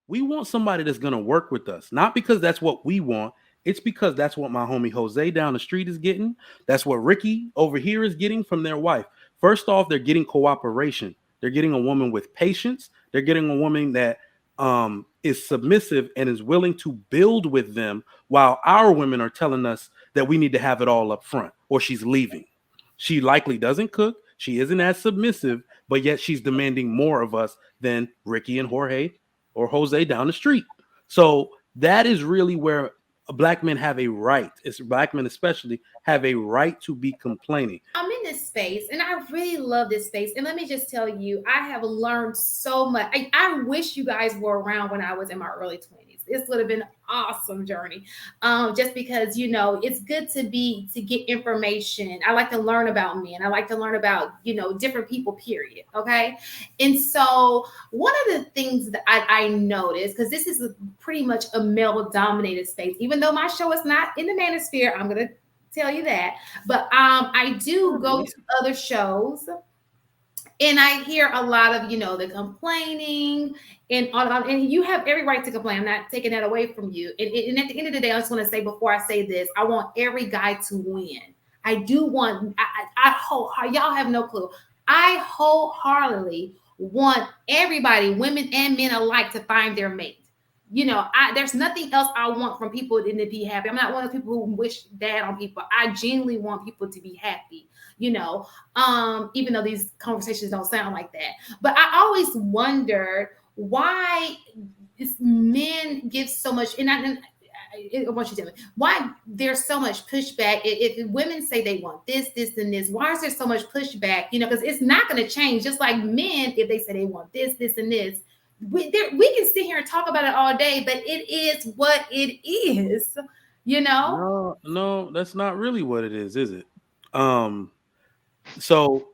We want somebody that's going to work with us, not because that's what we want. It's because that's what my homie Jose down the street is getting. That's what Ricky over here is getting from their wife. First off, they're getting cooperation. They're getting a woman with patience. They're getting a woman that is submissive and is willing to build with them, while our women are telling us that we need to have it all up front or she's leaving. She likely doesn't cook. She isn't as submissive, but yet she's demanding more of us than Ricky and Jorge or Jose down the street. So that is really where black men have a right. It's black men especially have a right to be complaining. I'm in this space and I really love this space. And let me just tell you, I have learned so much. I wish you guys were around when I was in my early 20s. This would have been an awesome journey. Just because, it's good to get information. I like to learn about men. I like to learn about, different people, period. Okay. And so one of the things that I noticed, because this is pretty much a male dominated space, even though my show is not in the manosphere, I'm going to tell you that. But I do go to other shows and I hear a lot of, the complaining and you have every right to complain. I'm not taking that away from you. And at the end of the day, I just want to say, before I say this, I want every guy to win. I do want, y'all have no clue. I wholeheartedly want everybody, women and men alike, to find their mate. There's nothing else I want from people than to be happy. I'm not one of the people who wish bad on people. I genuinely want people to be happy, even though these conversations don't sound like that. But I always wondered why men give so much, and I want you to tell me why there's so much pushback. If women say they want this, and this, why is there so much pushback? Because it's not going to change. Just like men, if they say they want this, and this, we can sit here and talk about it all day, but it is what it is, No, that's not really what it is it? So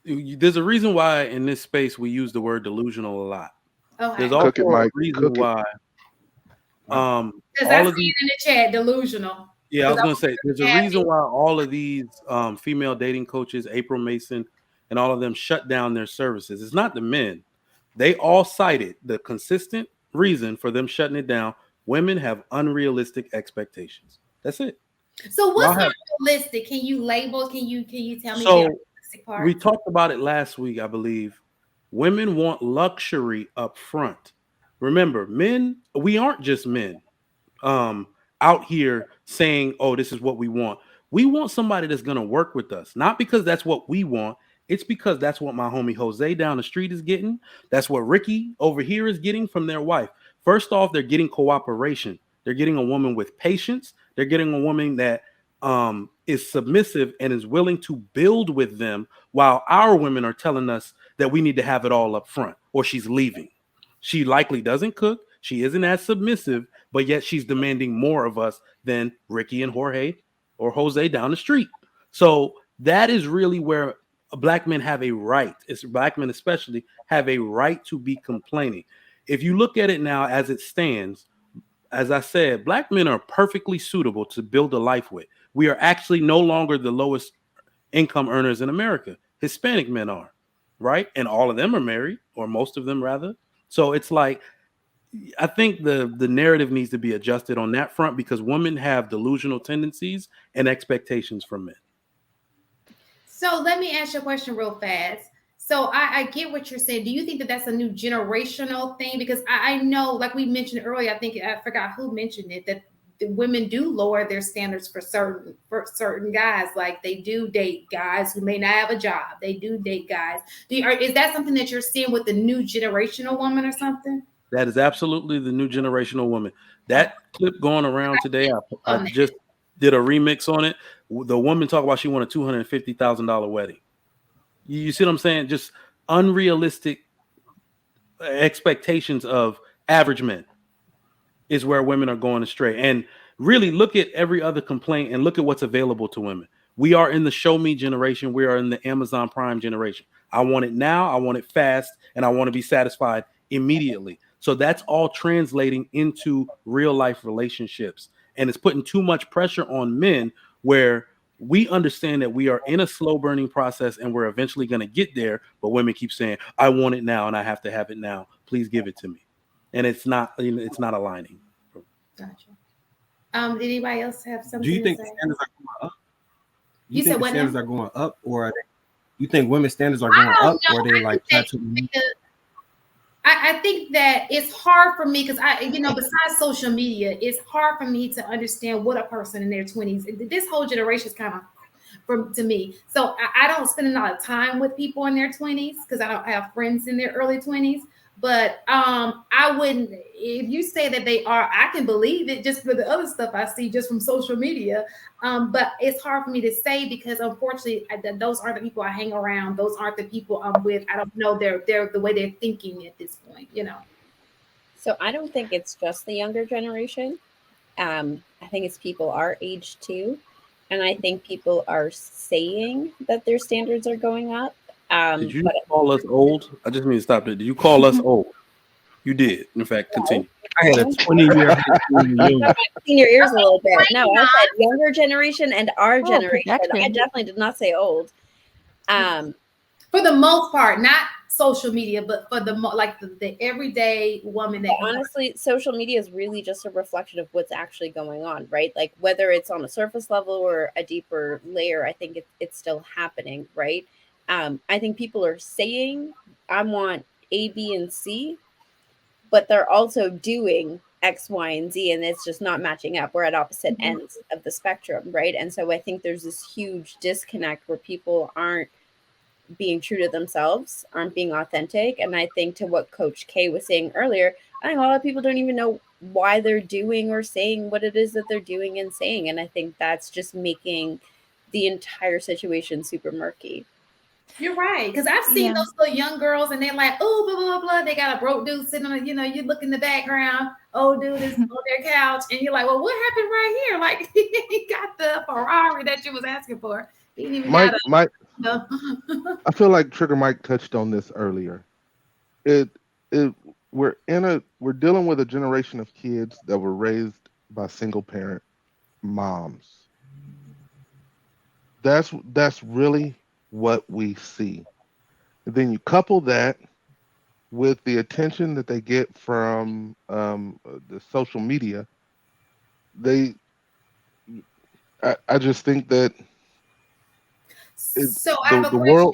there's a reason why in this space we use the word delusional a lot. Okay. There's also a reason why because I see it in the chat, delusional. Yeah, I was gonna say there's a reason why all of these female dating coaches, April Mason, and all of them shut down their services. It's not the men. They all cited the consistent reason for them shutting it down. Women have unrealistic expectations. That's it. So what's unrealistic? Can you label? Can you tell me? So we talked about it last week, I believe. Women want luxury up front. Remember, men, we aren't just men out here saying, oh, this is what we want. We want somebody that's going to work with us, not because that's what we want. It's because that's what my homie Jose down the street is getting. That's what Ricky over here is getting from their wife. First off, they're getting cooperation. They're getting a woman with patience. They're getting a woman that is submissive and is willing to build with them, while our women are telling us that we need to have it all up front or she's leaving. She likely doesn't cook. She isn't as submissive, but yet she's demanding more of us than Ricky and Jorge or Jose down the street. So that is really where black men have a right. It's black men especially have a right to be complaining. If you look at it now as it stands, as I said, black men are perfectly suitable to build a life with. We are actually no longer the lowest income earners in America. Hispanic men are, right? And all of them are married, or most of them rather. So it's like, I think the narrative needs to be adjusted on that front, because women have delusional tendencies and expectations from men. So let me ask you a question real fast. So I get what you're saying. Do you think that that's a new generational thing? Because I know, like we mentioned earlier, I forgot who mentioned it, that the women do lower their standards for certain guys. Like they do date guys who may not have a job. They do date guys. Is that something that you're seeing with the new generational woman or something? That is absolutely the new generational woman. That clip going around today, I just did a remix on it. The woman talked about she wanted $250,000 wedding. You see what I'm saying? Just unrealistic expectations of average men is where women are going astray. And really look at every other complaint and look at what's available to women. We are in the show me generation. We are in the Amazon Prime generation. I want it now. I want it fast. And I want to be satisfied immediately. So that's all translating into real life relationships. And it's putting too much pressure on men, where we understand that we are in a slow burning process and we're eventually going to get there. But women keep saying, I want it now and I have to have it now. Please give it to me. and it's not, it's not aligning. Gotcha. Did anybody else have Do you something to think the say? standards are going up? You You think said the what now? standards are going up, or are they, you think women's standards are going I don't up, know. or are they like plateauing? I think that it's hard for me because besides social media, it's hard for me to understand what a person in their 20s, this whole generation is kind of to me. So I don't spend a lot of time with people in their 20s because I don't have friends in their early 20s. But I wouldn't, if you say that they are, I can believe it just for the other stuff I see just from social media. But it's hard for me to say because unfortunately, those aren't the people I hang around. Those aren't the people I'm with. I don't know they're the way they're thinking at this point. So I don't think it's just the younger generation. I think it's people our age too. And I think people are saying that their standards are going up. Did you But call us old? I just mean to stop there. Did you call us old? You did. In fact, no, continue. I had a no. 20-year high school reunion. Senior ears a Okay, little bit. No, why I not? said younger generation and our Oh, generation. I projection. definitely did not say old. Um, For the most part, not social media, but for the everyday woman that But you honestly, social media is really just a reflection of what's actually going on, right? Like whether it's on a surface level or a deeper layer, I think it's still happening, right? I think people are saying, I want A, B, and C, but they're also doing X, Y, and Z, and it's just not matching up. We're at opposite ends of the spectrum, right? And so I think there's this huge disconnect where people aren't being true to themselves, aren't being authentic. And I think to what Coach K was saying earlier, I think a lot of people don't even know why they're doing or saying what it is that they're doing and saying. And I think that's just making the entire situation super murky. You're right, because I've seen Yeah. those little young girls, and they're like, "Oh, blah blah blah." They got a broke dude sitting on, you look in the background. Old dude is on their couch, and you're like, "Well, what happened right here?" Like he got the Ferrari that you was asking for. He didn't even got Mike, a. Mike, No. I feel like Trigger Mike touched on this earlier. It, it, we're dealing with a generation of kids that were raised by single parent moms. That's really what we see. And then you couple that with the attention that they get from the social media. They, I just think that it, So I have a the question.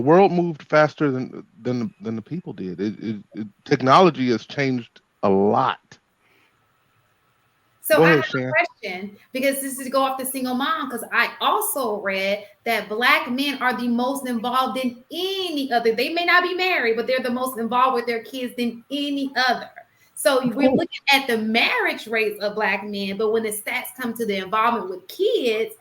world moved faster than the people did. Technology has changed a lot. So Go I ahead, have a Shan. question because this is to go off the single mom because I also read that black men are the most involved in any other. They may not be married, but they're the most involved with their kids than any other. So Of we're course. looking at the marriage rates of black men, but when the stats come to the involvement with kids,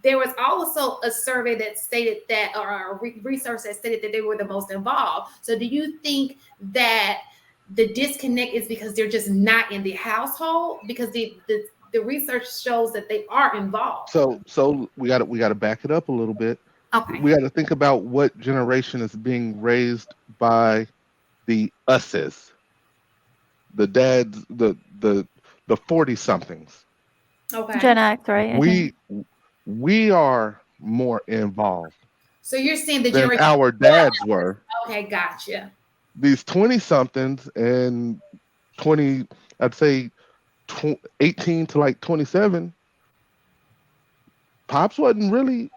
there was also a survey that stated that, or a research that stated that they were the most involved. So do you think that the disconnect is because they're just not in the household? Because the research shows that they are involved. So we got to back it up a little bit. Okay. We got to think about what generation is being raised by the us's, the dads, the 40 somethings. Okay. Gen X, right? I think. We are more involved So you're saying the than generation. our dads were. Okay, gotcha. These 20 somethings and 20, I'd say 18 to like 27, pops wasn't really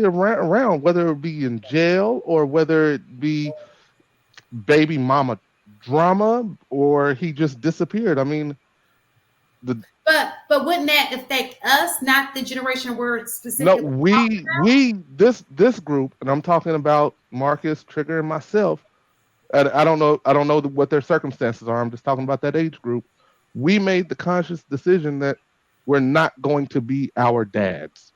around, whether it be in jail or whether it be baby mama drama or he just disappeared. I mean, the But wouldn't that affect us, not the generation we're no, specifically talking we this group, and I'm talking about Marcus, Trigger, and myself. I don't know what their circumstances are. I'm just talking about that age group. We made the conscious decision that we're not going to be our dads.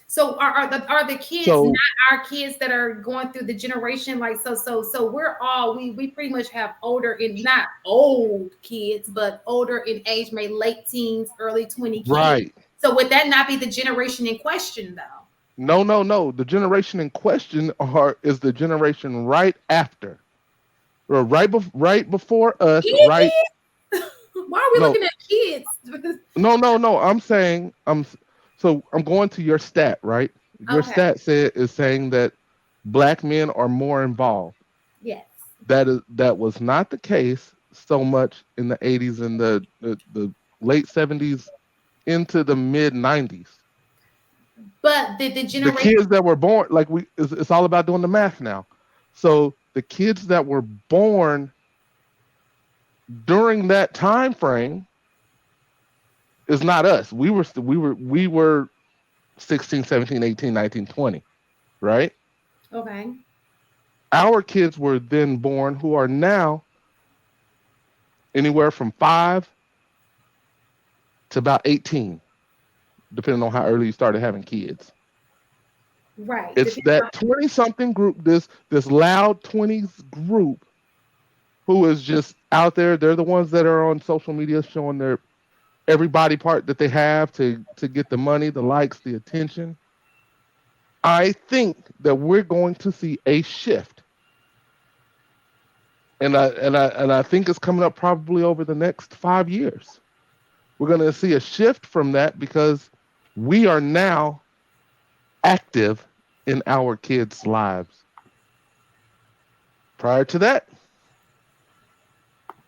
So are the kids not So our kids that are going through the generation? Like so we're all we pretty much have older and not old kids, but older in age, maybe late teens, early 20 kids. right. So would that not be the generation in question though? No, no, no. The generation in question is the generation right after, or right before us. Right? Why are we No, looking at kids? no, no, no. I'm going to your stat. Right? Your Okay. stat is saying that black men are more involved. Yes. That was not the case so much in the 80s and the late 70s into the mid 90s. But the The generation, kids that were born, like it's all about doing the math now. So the kids that were born during that time frame is not us. We were 16, 17, 18, 19, 20, right? okay, Our kids were then born who are now anywhere from 5 to about 18, depending on how early you started having kids. right. It's that 20 something group, this loud 20s group who is just out there. They're the ones that are on social media showing their every body part that they have to get the money, the likes, the attention. I think that we're going to see a shift. And I think it's coming up probably over the next 5 years. We're going to see a shift from that because we are now active in our kids' lives. Prior to that,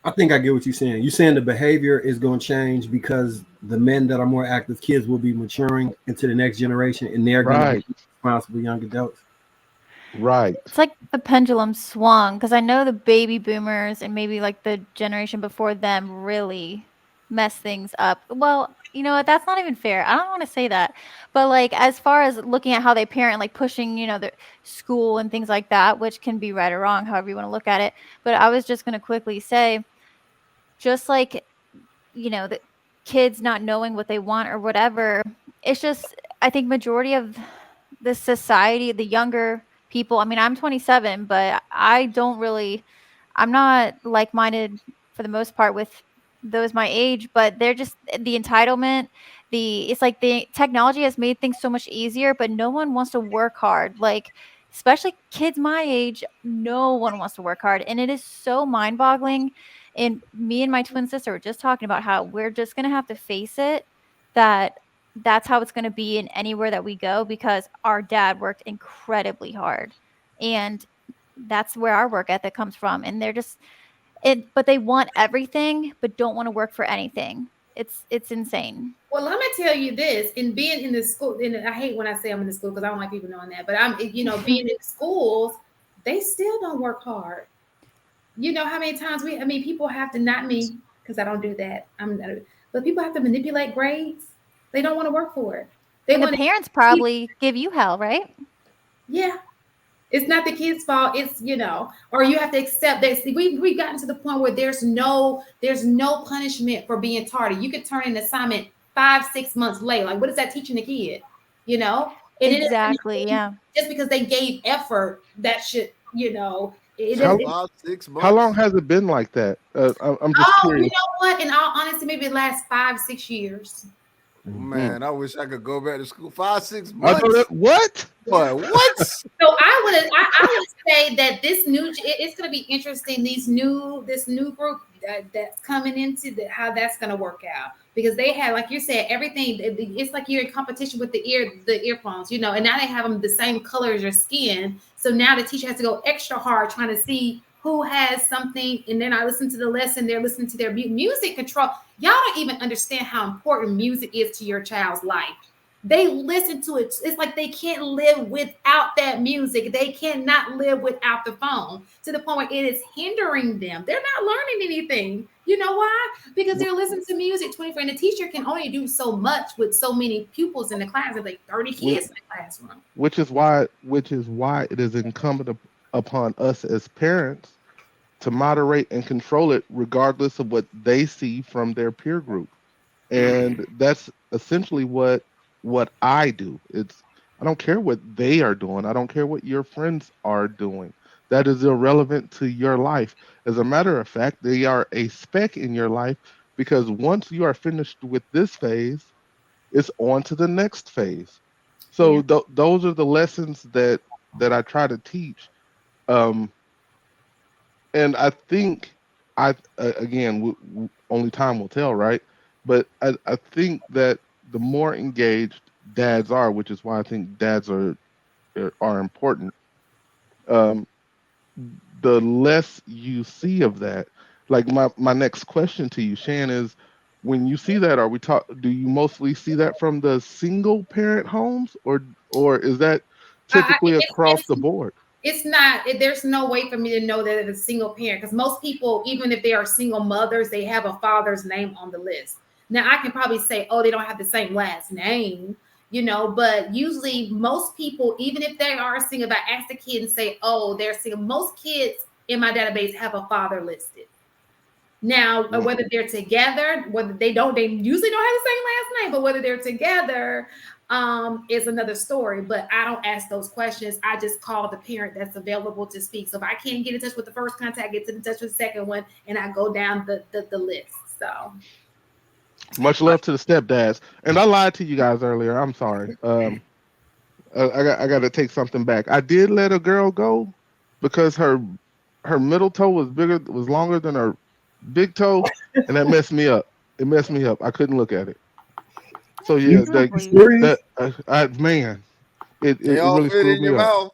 I think I get what you're saying. You're saying the behavior is going to change because the men that are more active kids will be maturing into the next generation, and they're going to right, be responsible young adults. right. It's like the pendulum swung because I know the baby boomers and maybe like the generation before them really mess things up. Well, you know what? That's not even fair. I don't want to say that. But like as far as looking at how they parent, like pushing, their school and things like that, which can be right or wrong, however you want to look at it. But I was just going to quickly say, just like, the kids not knowing what they want or whatever, it's just, I think majority of the society, the younger people, I mean, I'm 27, but I'm not like-minded for the most part with those my age, but they're just the entitlement, it's like the technology has made things so much easier, but no one wants to work hard. Like, especially kids my age, no one wants to work hard. And it is so mind-boggling. And me and my twin sister were just talking about how we're just gonna have to face it, that that's how it's going to be in anywhere that we go because our dad worked incredibly hard, and that's where our work ethic comes from. And they're just but they want everything but don't want to work for anything. It's insane. well, let me tell you this: in being in the school, and I hate when I say I'm in the school because I don't like people knowing that, but being in schools, they still don't work hard. You know how many times people have to, not me, because I don't do that. But people have to manipulate grades. They don't want to work for it. They And the want parents to, probably give you hell, right? yeah. It's not the kid's fault. It's or you have to accept that. See, we gotten to the point where there's no punishment for being tardy. You could turn an assignment 5-6 months late. Like, what is that teaching the kid? And it doesn't Exactly, mean yeah. just because they gave effort that should it How is. Five, six how long months. has it been like that? I'm just Oh, you curious. know what? In all honesty, maybe the last 5-6 years. Mhm. Man, I wish I could go back to school. 5, 6 I know months. that. What? But what? So I would say that it's going to be interesting. This new group that's coming into how that's going to work out, because they had, like you said, everything. It's like you're in competition with the earphones, and now they have them the same color as your skin. So now the teacher has to go extra hard trying to see who has something, and then I listen to the lesson. They're listening to their music control. Y'all don't even understand how important music is to your child's life. They listen to it. It's like they can't live without that music. They cannot live without the phone, to the point where it is hindering them. They're not learning anything. You know why? Because they're listening to music 24. And the teacher can only do so much with so many pupils in the class. There's like 30 Wh- kids in the classroom. which is why it is incumbent upon us as parents to moderate and control it regardless of what they see from their peer group. And that's essentially what I do. I don't care what they are doing. I don't care what your friends are doing. That is irrelevant to your life. As a matter of fact, they are a speck in your life, because once you are finished with this phase, it's on to the next phase. Yeah. So those are the lessons that I try to teach. Um, and I think again, only time will tell, right? But I think that the more engaged dads are, which is why I think dads are important. Um, the less you see of that. like my next question to you, Shan, is when you see that, do you mostly see that from the single parent homes, or is that typically across the board? It's not, there's no way for me to know that it's a single parent, because most people, even if they are single mothers, they have a father's name on the list. Now I can probably say, oh, they don't have the same last name, but usually most people, even if they are single, if I ask the kid and say, oh, they're single, most kids in my database have a father listed. Now, whether they're together, whether they usually don't have the same last name, but whether they're together is another story. But I don't ask those questions. I just call the parent that's available to speak. So if I can't get in touch with the first contact, get in touch with the second one, and I go down the list. So much love to the stepdads. And I lied to you guys earlier. I'm sorry. I got to take something back. I did let a girl go because her middle toe was longer than her big toe, and that messed me up. It messed me up. I couldn't look at it. So yeah, Serious? man, it They all really fit screwed in me your up. mouth.